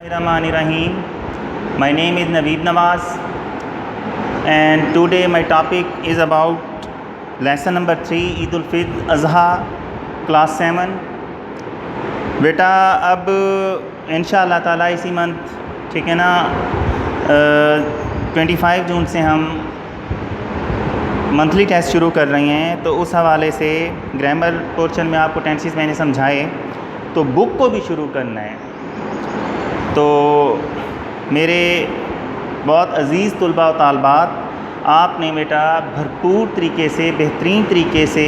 Rahim. My name is Naveed Nawaz and today my topic is about lesson number 3 Eid ul-Fitr Azha class 7. बेटा अब इंशाअल्लाह ताला इसी month ठीक है ना 25 जून से हम मंथली टेस्ट शुरू कर रहे हैं, तो उस हवाले से ग्रामर पोर्शन में आपको टेंसेस मैंने समझाए, तो बुक को भी शुरू करना है। तो मेरे बहुत अज़ीज़ तलबा व तालबात, आपने बेटा भरपूर तरीके से बेहतरीन तरीके से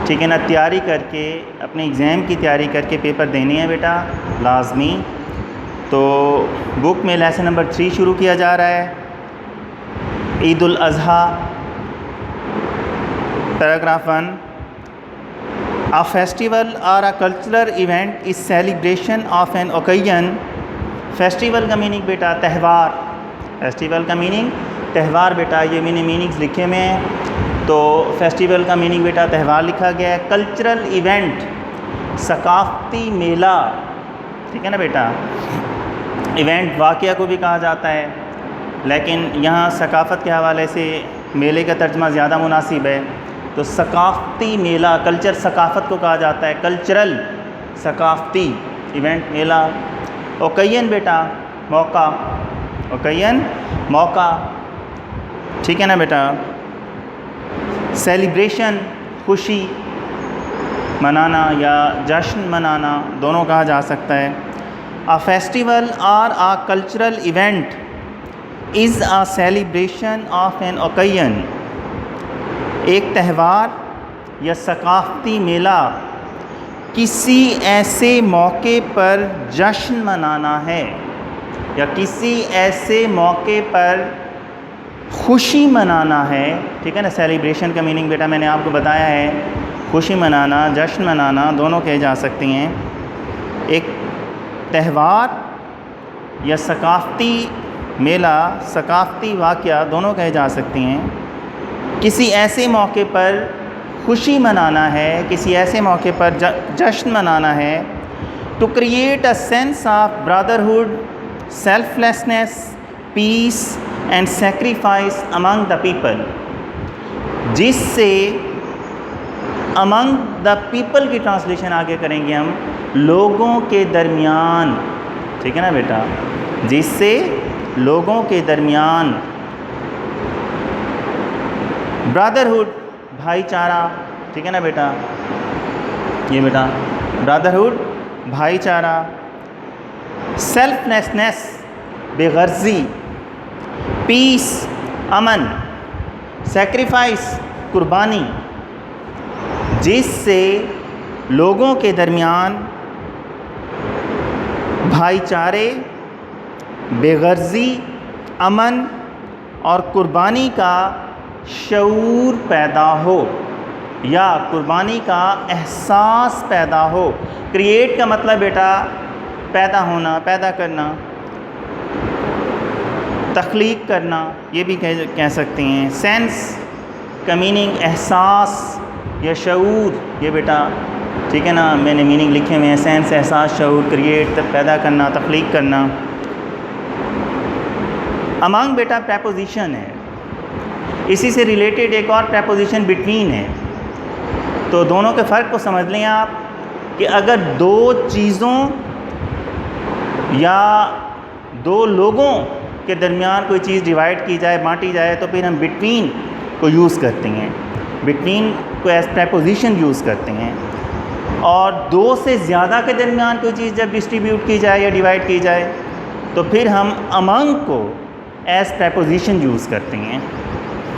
ठीक है ना तैयारी करके अपने एग्ज़ाम की तैयारी करके पेपर देने हैं बेटा लाजमी। तो बुक में लेसन नंबर 3 शुरू किया जा रहा है, Eid ul Azha. Paragraph 1, A festival or a cultural event is celebration of an occasion। Festival का मीनिंग बेटा त्यौहार, फेस्टिवल का मीनिंग त्यौहार बेटा, ये मैंने मीनिंग्स लिखे हुए हैं। तो फेस्टिवल का मीनिंग बेटा त्यौहार लिखा गया है। कल्चरल इवेंट सकाफ़ती मेला, ठीक है ना बेटा। इवेंट वाक़या को भी कहा जाता है, लेकिन यहाँ सकाफ़त के हवाले से मेले का तर्जमा ज़्यादा मुनासिब है। तो सकाफ़ती मेला, कल्चर सकाफ़त को कहा जाता है, कल्चरल सकाफ़ती इवेंट मेला। ओकेजन बेटा मौका, ओकेजन मौका, ठीक है ना बेटा। सेलिब्रेशन खुशी मनाना या जश्न मनाना दोनों कहा जा सकता है। अ फेस्टिवल और a cultural event is a celebration of an occasion. एक त्यौहार या सकाफ़ती मेला किसी ऐसे मौके पर जश्न मनाना है या किसी ऐसे मौके पर खुशी मनाना है, ठीक है ना। सेलिब्रेशन का मीनिंग बेटा मैंने आपको बताया है, खुशी मनाना जश्न मनाना दोनों कहे जा सकते हैं। एक त्यौहार या सकाफ़ती मेला, सकाफ़ती वाक़या दोनों कहे जा सकते हैं। किसी ऐसे मौके पर खुशी मनाना है, किसी ऐसे मौके पर जश्न मनाना है। To create a sense of brotherhood, selflessness, peace and sacrifice among the people, जिससे अमंग द पीपल की ट्रांसलेशन आगे करेंगे हम, लोगों के दरमियान, ठीक है ना बेटा, जिससे लोगों के दरमियान ब्रदरहुड भाईचारा, ठीक है ना बेटा, ये बेटा ब्रदरहुड भाईचारा। सेल्फलेसनेस बेगर्जी, पीस अमन, सेक्रीफाइस कुर्बानी, जिससे लोगों के दरमियान भाईचारे, बेगर्जी, अमन और कुर्बानी का शऊर पैदा हो या कुर्बानी का एहसास पैदा हो। क्रिएट का मतलब बेटा पैदा होना, पैदा करना, तख्लीक करना, ये भी कह सकते हैं। सेंस का मीनिंग एहसास या शऊर, ये बेटा ठीक है ना मैंने मीनिंग लिखे हुए हैं, सेंस एहसास शऊर, क्रिएट पैदा करना, तख्लीक करना। अमंग बेटा प्रेपोजिशन है, इसी से रिलेटेड एक और प्रेपोजिशन बिटवीन है। तो दोनों के फ़र्क को समझ लें आप कि अगर दो चीज़ों या दो लोगों के दरमियान कोई चीज़ डिवाइड की जाए, बांटी जाए, तो फिर हम बिटवीन को यूज़ करते हैं, बिटवीन को एज प्रेपोजिशन यूज़ करते हैं। और दो से ज़्यादा के दरमियान कोई चीज़ जब डिस्ट्रीब्यूट की जाए या डिवाइड की जाए, तो फिर हम अमंग को एज प्रेपोजिशन यूज़ करते हैं।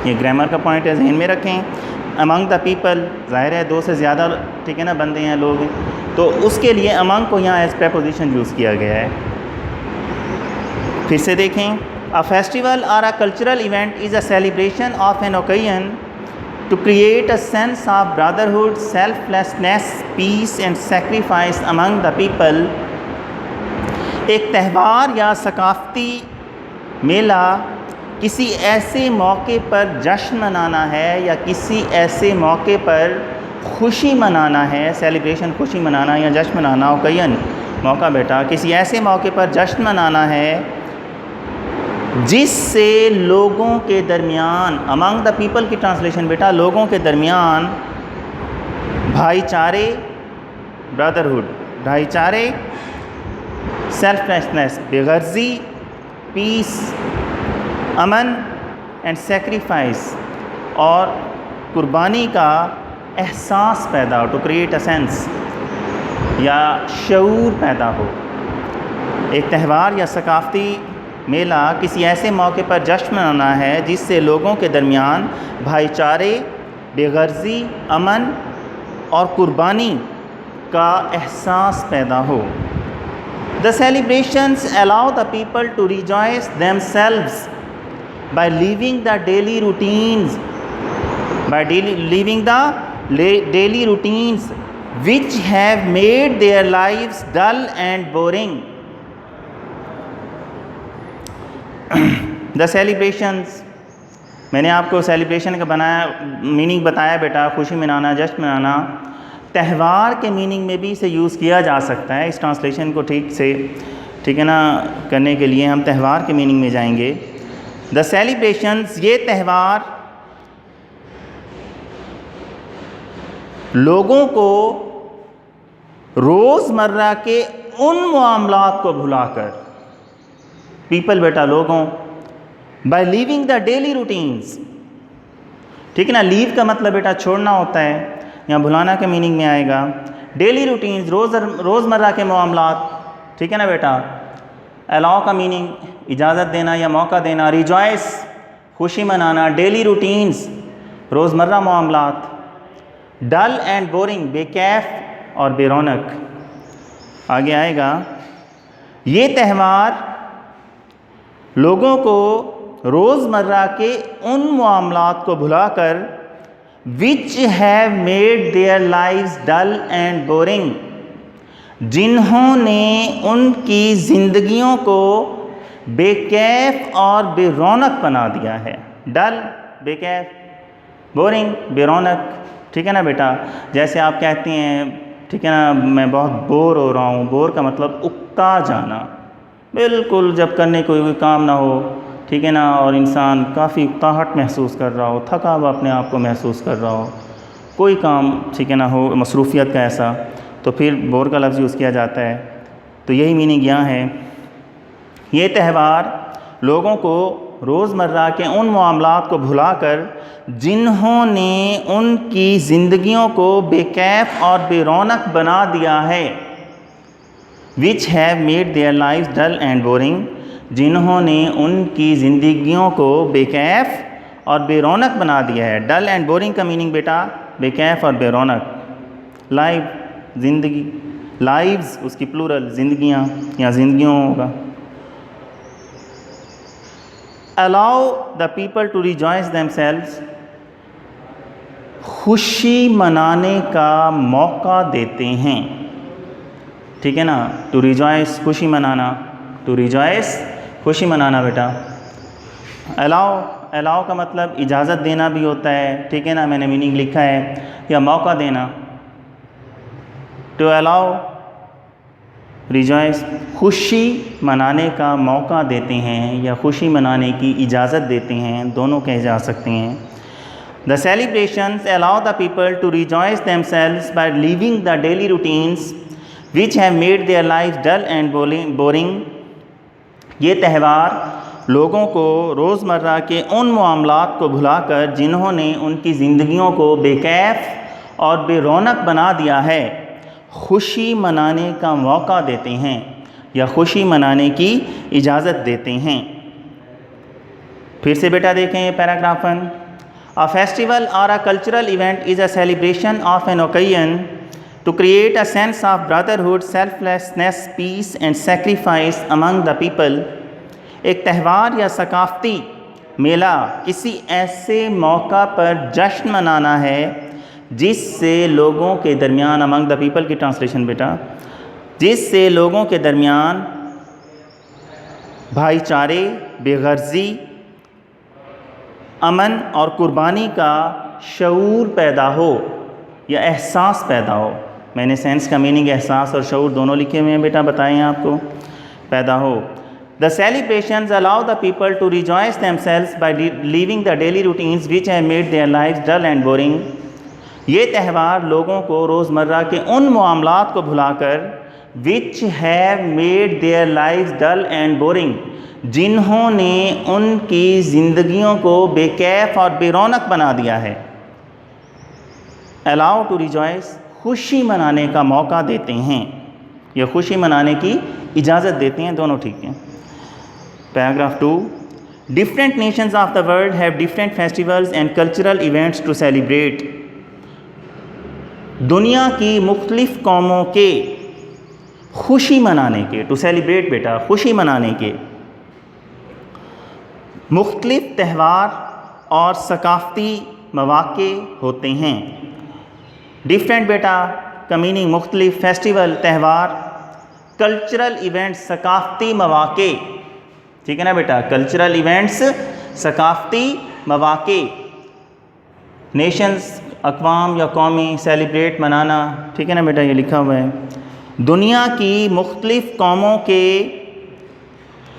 ये ग्रामर का पॉइंट है, जहन में रखें। अमंग द पीपल, ज़ाहिर है दो से ज़्यादा ठीक है ना बंदे हैं, लोग हैं, तो उसके लिए अमंग को यहाँ एज प्रेपोजिशन यूज़ किया गया है। फिर से देखें, अ फेस्टिवल और a cultural event is a celebration of an occasion to create a sense of brotherhood, selflessness, peace and sacrifice among the people. एक त्यौहार या सकाफ़ती मेला किसी ऐसे मौके पर जश्न मनाना है या किसी ऐसे मौके पर खुशी मनाना है, सेलिब्रेशन खुशी मनाना या जश्न मनाना, ओकेजन मौका बेटा, किसी ऐसे मौके पर जश्न मनाना है जिससे लोगों के दरमियान, अमंग द पीपल की ट्रांसलेशन बेटा, लोगों के दरमियान भाईचारे, ब्रदरहुड, भाईचारे, सेल्फलेसनेस, बेगर्जी, पीस, अमन एंड सेक्रीफाइस, और कुर्बानी का एहसास पैदा हो, टू क्रिएट अ सेंस, या शऊर पैदा हो। एक त्यौहार या सकाफ़ती मेला किसी ऐसे मौके पर जश्न मनाना है जिससे लोगों के दरमियान भाईचारे, बेगर्जी, अमन और कुर्बानी का एहसास पैदा हो। The celebrations allow the people to rejoice themselves by leaving the daily routines, which have made their lives dull and boring. The celebrations, मैंने आपको सेलिब्रेशन का मीनिंग बताया बेटा, खुशी मनाना, जश्न मनाना। त्यौहार के मीनिंग में भी इसे यूज़ किया जा सकता है। इस ट्रांसलेशन को ठीक है ना करने के लिए हम त्यौहार के मीनिंग में जाएंगे। द सेलिब्रेशंस, ये त्यौहार लोगों को रोज़मर्रा के उन मामलात को भुलाकर, पीपल बेटा लोगों, by leaving the daily routines, ठीक है ना। लीव का मतलब बेटा छोड़ना होता है, यहाँ भुलाना के मीनिंग में आएगा। डेली रूटीन्स, रोज़मर्रा के मामलात, ठीक है ना बेटा। अलाउ का मीनिंग इजाज़त देना या मौका देना। रिजॉइस, खुशी मनाना। डेली रूटीन्स, रोज़मर्रा मामलात। डल एंड बोरिंग, बेकैफ और बेरौनक। आगे आएगा, ये त्यौहार लोगों को रोज़मर्रा के उन मामलात को भुलाकर, which have made their lives dull and boring, जिन्होंने उनकी ज़िंदगियों को बेकैफ और बेरौनक बना दिया है। डल, बेकैफ, बोरिंग, बेरौनक, ठीक है ना बेटा। जैसे आप कहते हैं, ठीक है ना, मैं बहुत बोर हो रहा हूँ। बोर का मतलब उकता जाना, बिल्कुल जब करने कोई काम ना हो, ठीक है ना, और इंसान काफ़ी उकताहट महसूस कर रहा हो, थका हुआ अपने आप को महसूस कर रहा हो, कोई काम, ठीक है ना, हो, मसरूफ़ियत का ऐसा, तो फिर बोर का लफ्ज़ यूज़ किया जाता है। तो यही मीनिंग यहाँ है। ये त्यौहार लोगों को रोज़मर्रा के उन मामलात को भुलाकर, जिन्होंने उनकी ज़िंदगियों को बेकैफ और बेरौनक बना दिया है, which have made their lives dull and boring, जिन्होंने उनकी ज़िंदगियों को बेकैफ और बेरौनक बना दिया है। डल एंड बोरिंग का मीनिंग बेटा बेकैफ और बेरौनक। लाइव, ज़िंदगी, लाइव्स उसकी प्लूरल, ज़िंदगियाँ या ज़िंदगियों होगा। Allow the people to rejoice themselves, खुशी मनाने का मौका देते हैं, ठीक है ना। टू रिजॉइस, खुशी मनाना, टू रिजॉइस, खुशी मनाना बेटा। अलाउ का मतलब इजाज़त देना भी होता है, ठीक है ना, मैंने मीनिंग लिखा है, या मौका देना। टू अलाउ, रिजॉइस, खुशी मनाने का मौका देते हैं या खुशी मनाने की इजाज़त देते हैं, दोनों कहे जा सकते हैं। The celebrations allow the people to rejoice themselves by leaving the daily routines which have made their life dull and boring. ये त्यौहार लोगों को रोज़मर्रा के उन मामलात को भुलाकर, जिन्होंने उनकी ज़िंदगियों को बेकैफ और बेरौनक बना दिया है, खुशी मनाने का मौका देते हैं या खुशी मनाने की इजाज़त देते हैं। फिर से बेटा देखें ये पैराग्राफन। अ फेस्टिवल और a cultural event is a celebration of an occasion to create a sense of brotherhood, selflessness, peace and sacrifice among the people। एक त्यौहार या सकाफ़ती मेला किसी ऐसे मौका पर जश्न मनाना है जिससे लोगों के दरमियान, among the people की ट्रांसलेशन बेटा, जिससे लोगों के दरमियान भाईचारे, बेगर्जी, अमन और कुर्बानी का शऊर पैदा हो या एहसास पैदा हो। मैंने सेंस का मीनिंग एहसास और शऊर दोनों लिखे हुए हैं बेटा, बताएं आपको पैदा हो। The celebrations allow the people to rejoice themselves by leaving the daily routines which have made their lives dull and boring. ये त्यौहार लोगों को रोज़मर्रा के उन मामलात को भुलाकर which have made their lives dull and boring, जिन्होंने उनकी ज़िंदगियों को बेकैफ और बेरौनक बना दिया है। अलाउ टू रिजॉइस, खुशी मनाने का मौका देते हैं या खुशी मनाने की इजाज़त देते हैं, दोनों ठीक हैं। Paragraph 2, different nations of the world have different festivals and cultural events to celebrate. दुनिया की मुख्तलिफ कौमों के खुशी मनाने के, टू सेलिब्रेट बेटा खुशी मनाने के मुख्तलिफ त्यौहार और सकाफ़ती मौक़े होते हैं। डिफरेंट बेटा का मीनिंग मुख्तलिफ, फेस्टिवल त्यौहार, कल्चरल इवेंट्स सकाफ़ती मौक़े, ठीक है ना बेटा, कल्चरल इवेंट्स सकाफ़ती मौक़े, नेशंस अक़वाम या कौमी, सेलिब्रेट मनाना, ठीक है ना बेटा, ये लिखा हुआ है। दुनिया की मुख्तलिफ कौमों के,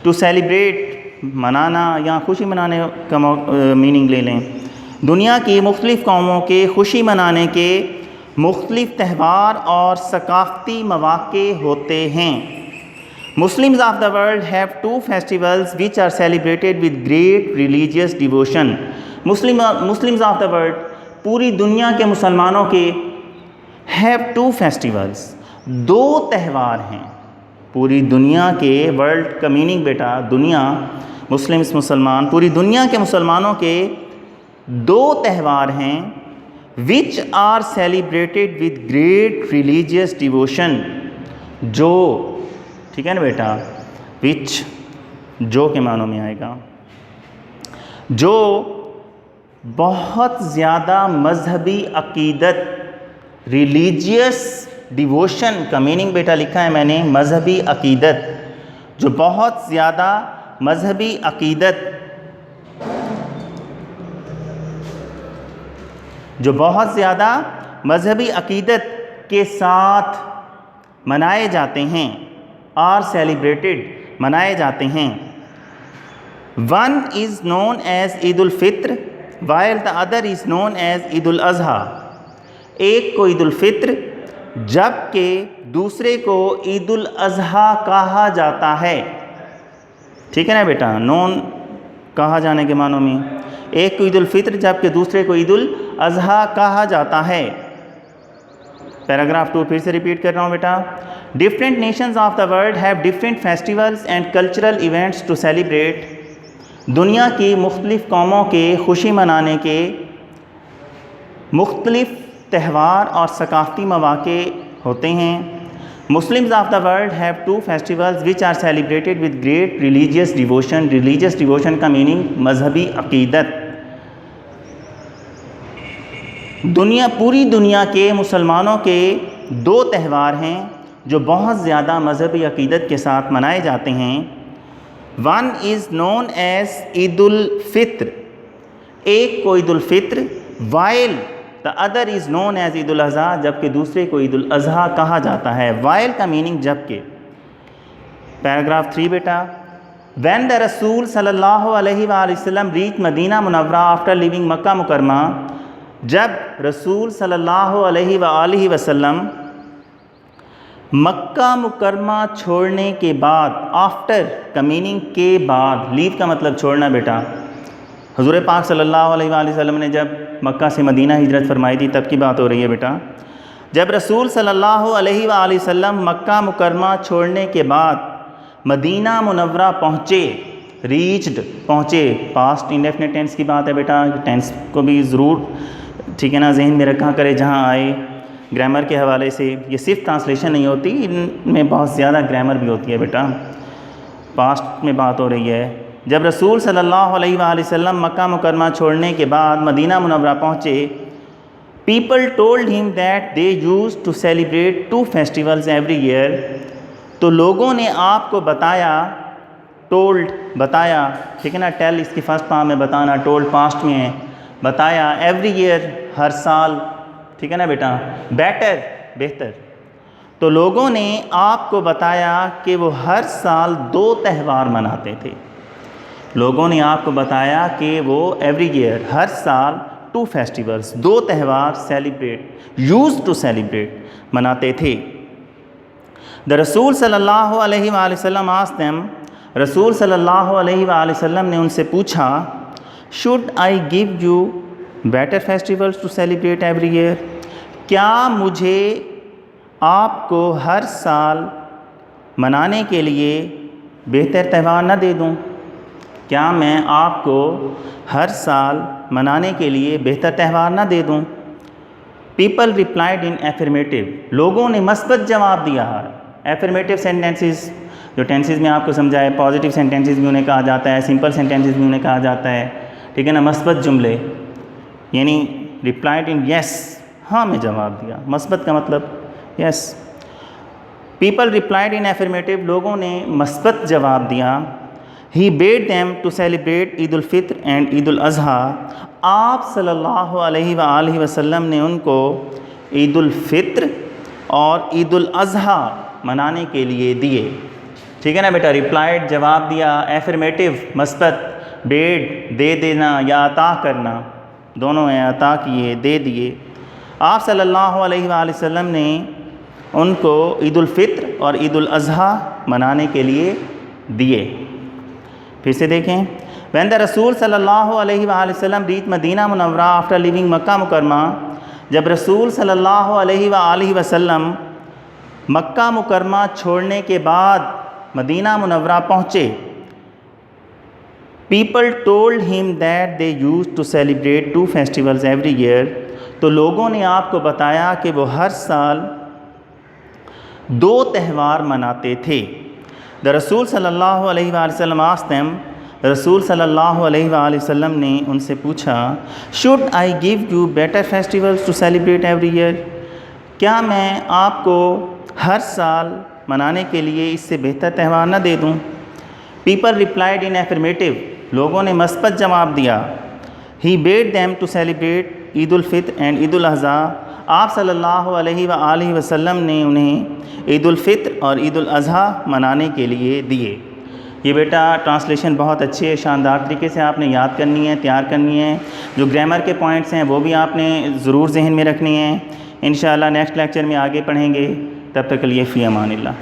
टू सेलिब्रेट मनाना या खुशी मनाने का मीनिंग ले लें। दुनिया की मुख्तलिफ कौमों के खुशी मनाने के मुख्तलिफ त्यौहार और सकाफ़ती मौक़े होते हैं। Muslims of the world have 2 festivals which are celebrated with great religious devotion. Muslims of the world, पूरी दुनिया के मुसलमानों के, हैव 2 फेस्टिवल्स, 2 त्यौहार हैं। पूरी दुनिया के, वर्ल्ड का मीनिंग बेटा दुनिया, मुस्लिम्स मुसलमान, पूरी दुनिया के मुसलमानों के 2 त्यौहार हैं which are celebrated with great religious devotion. जो, ठीक है ना बेटा, विच जो के मानों में आएगा, जो बहुत ज़्यादा मजहबी अकीदत, रिलीजियस डिवोशन का मीनिंग बेटा लिखा है मैंने मजहबी अकीदत, जो बहुत ज़्यादा मजहबी अकीदत, जो बहुत ज़्यादा मजहबी अकीदत के साथ मनाए जाते हैं, आर सेलिब्रेटेड मनाए जाते हैं। One is known as Eid ul Fitr while the other is known as Eid ul Azha. एक को ईद उल फित्र जबकि दूसरे को ईद उल अज़हा कहा जाता है, ठीक है ना बेटा, नोन कहा जाने के मानों में, एक को ईद उल फित्र जबकि दूसरे को ईद उल अज़हा कहा जाता है। पैराग्राफ 2 फिर से रिपीट कर रहा हूँ बेटा। Different nations of the world have different festivals and cultural events to celebrate. दुनिया की मुख्तलिफ कौमों के खुशी मनाने के मुख्तलिफ त्यौहार और सकाफ़ती मौक़े होते हैं। Muslims of the world have 2 festivals which are celebrated with great religious devotion. Religious devotion का मीनिंग मजहबी अकीदत। पूरी दुनिया के मुसलमानों के 2 त्यौहार हैं जो बहुत ज़्यादा मजहबी अकीदत के साथ मनाए जाते हैं। One is known as Eid ul Fitr, एक को Eid ul Fitr, while the other is known as Eid ul Azha, जबकि दूसरे को ईद उल अज़हा कहा जाता है। वाइल का मीनिंग जबकि। पैराग्राफ 3 बेटा। व्हेन द रसूल सल्लल्लाहु अलैहि वसल्लम reach Medina Munawwara after living Mecca Mukarrama, जब रसूल सल्लल्लाहु अलैहि वसल्लम मक्का मुकरमा छोड़ने के बाद, आफ्टर का मीनिंग के बाद, लीव का मतलब छोड़ना बेटा, हुज़ूर पाक सल्लल्लाहु अलैहि वसल्लम ने जब मक्का से मदीना हिजरत फरमाई थी तब की बात हो रही है बेटा। जब रसूल सल्लल्लाहु अलैहि वसल्लम मक्का मुकरमा छोड़ने के बाद मदीना मुनव्वरा पहुँचे, रीच्ड पहुँचे, पास्ट इंडेफिनिट टेंस की बात है बेटा, टेंस को भी ज़रूर ठीक है ना जहन में रखा करे जहाँ आए। ग्रामर के हवाले से ये सिर्फ ट्रांसलेशन नहीं होती, इनमें बहुत ज़्यादा ग्रामर भी होती है बेटा। पास्ट में बात हो रही है। जब रसूल सल्लल्लाहु अलैहि वसल्लम मक्का मुकरमा छोड़ने के बाद मदीना मुनव्वरा पहुँचे, people told him that they used to celebrate 2 festivals every year. तो लोगों ने आपको बताया, टोल्ड बताया, ठीक है ना, टेल इसकी फर्स्ट फॉर्म में बताना, टोल्ड पास्ट में है, बताया, एवरी ईयर हर साल, ठीक है ना बेटा। बेटर बेहतर। तो लोगों ने आपको बताया कि वो हर साल 2 त्यौहार मनाते थे। लोगों ने आपको बताया कि वो एवरी ईयर हर साल 2 फेस्टिवल्स 2 त्यौहार यूज्ड टू सेलिब्रेट मनाते थे। द रसूल सल्लल्लाहु अलैहि वसल्लम आस्क्ड देम, रसूल सल्लल्लाहु अलैहि वसल्लम ने उनसे पूछा, should I give you better festivals to celebrate every year? क्या मुझे आपको हर साल मनाने के लिए बेहतर त्यौहार न दे दूँ? क्या मैं आपको हर साल मनाने के लिए बेहतर त्यौहार न दे दूँ? पीपल रिप्लाइड इन एफर्मेटिव, लोगों ने मस्बत जवाब दिया। एफर्मेटिव सेंटेंसेस जो टेंसेस में आपको समझाए, पॉजिटिव सेंटेंसेस भी उन्हें कहा जाता है, सिंपल सेंटेंसेस भी उन्हें कहा जाता है, ठीक है ना। मस्बत जुमले यानी रिप्लाइड इन यस, हाँ में जवाब दिया। मस्बत का मतलब yes. People replied in affirmative, लोगों ने मस्बत जवाब दिया। He bade them to celebrate Eid ul Fitr and Eid ul Azha, आप सल्लल्लाहु अलैहि वसल्लम ने उनको ईद उल फित्र और ईद उल अज़हा मनाने के लिए दिए, ठीक है ना बेटा। रिप्लाइड जवाब दिया, एफर्मेटिव मस्बत, बेड दे देना या अता करना, दोनों हैं, अता किए, दे दिए। आप सल्लल्लाहु अलैहि वसल्लम ने उनको ईद उल फित्र और ईद उल अज़हा मनाने के लिए दिए। फिर से देखें, व्हेन द रसूल सल्लल्लाहु अलैहि वसल्लम reach Medina Munawwara after living Mecca Mukarrama, जब रसूल सल्लल्लाहु अलैहि वसल्लम मक्का मुकरमा छोड़ने के बाद मदीना मुनव्वरा पहुँचे, people told him that they used to celebrate 2 festivals every year, तो लोगों ने आपको बताया कि वो हर साल 2 त्यौहार मनाते थे। द रसूल सल्लल्लाहु अलैहि वसल्लम आस्क्ड देम, रसूल सल्लल्लाहु अलैहि वसल्लम ने उनसे पूछा, should I give you better festivals to celebrate every year? क्या मैं आपको हर साल मनाने के लिए इससे बेहतर त्यौहार न दे दूँ? पीपल रिप्लाइड इन एफर्मेटिव, लोगों ने मस्बत जवाब दिया। He bade them to celebrate Eid ul Fitr and Eid ul Azha, आप सल्लल्लाहु अलैहि वसल्लम ने उन्हें ईद उल फित्र और ईद उल अज़हा मनाने के लिए दिए। ये बेटा ट्रांसलेशन बहुत अच्छी है, शानदार तरीके से आपने याद करनी है, तैयार करनी है। जो ग्रामर के पॉइंट्स हैं वो भी आपने ज़रूर जहन में रखनी है। इंशाअल्लाह नेक्स्ट लेक्चर में आगे पढ़ेंगे। तब तक के लिए फ़ी अमानिल्लाह।